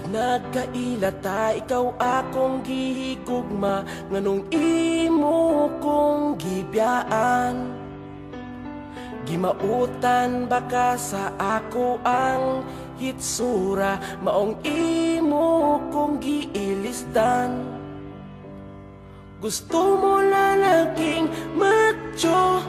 Nagkailata, ikaw akong gihigugma, nganong imo kong gibiyaan. Gimautan baka sa ako ang hitsura, maong imo kong giilisdan. Gusto mo lalaking macho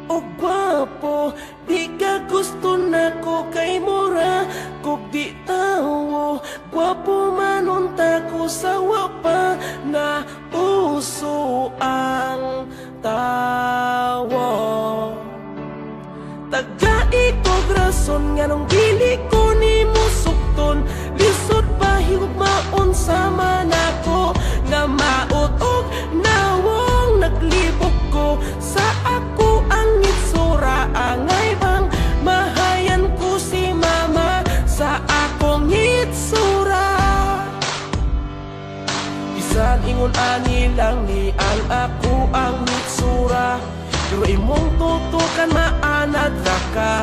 o gwapo, di ka gusto na ko kay mura kog di tawo. Gwapo man unta ko sa wapa na uso ang tawo. Tagai kog rason nga nung dili ko ni mo sukton, lisod pa higugmaon sa manako nga maot og nawong naglibog ko sa ako ang itsura. Angay bang mahayan ko si mama sa akong itsura. Bisan ingon ani lang ni ang ako ang itsura, pero imong tutukan maanad ra ka.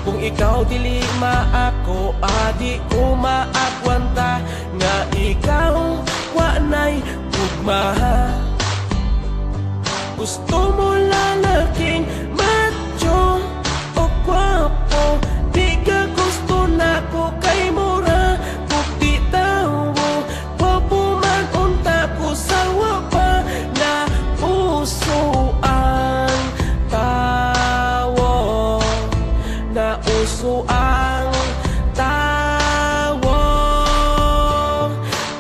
Kung ikaw dili maako, adi ko maagwanta nga ikaw wanay gugma. Gusto mo lalaking macho o gwapo, di ka gusto na ko kay mura kung di tawo. Gwapo man unta ko sa wapa na uso ang tawo, na uso ang tawo.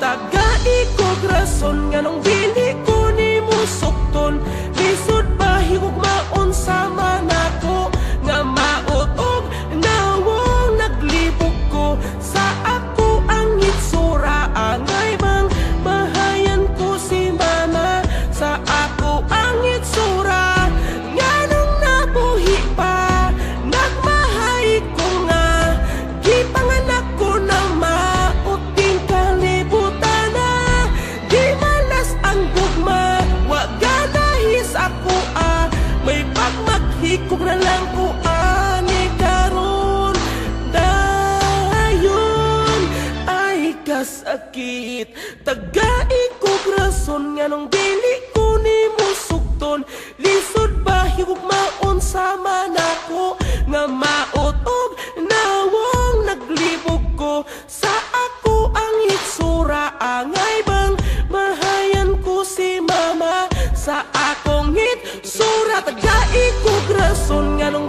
Tagai kog rason nga nung dili ko ni mo sukton, lisod pa higugmaon sa manako nga maot og nawong naglibog ko sa ako ang itsura. Angay bang mahayan ko si mama sa ako ang itsura. Nganong nabuhi pa nagmahay ko nga gipanganak ko na maot din kalibutan na. Di malas ang gugma, wa ganahis ako may pagmaghikog na lang ko ani karon. Dayon ay kasakit, tagai kog rason nga nung dili ko ni mo sukton, lisod ba higugmaon sa manako nga maot og nawong naglibog ko sa ako ang itsura. Angay bang mahayan ko si mama sa akong itsura. Tagai kog rason nga nung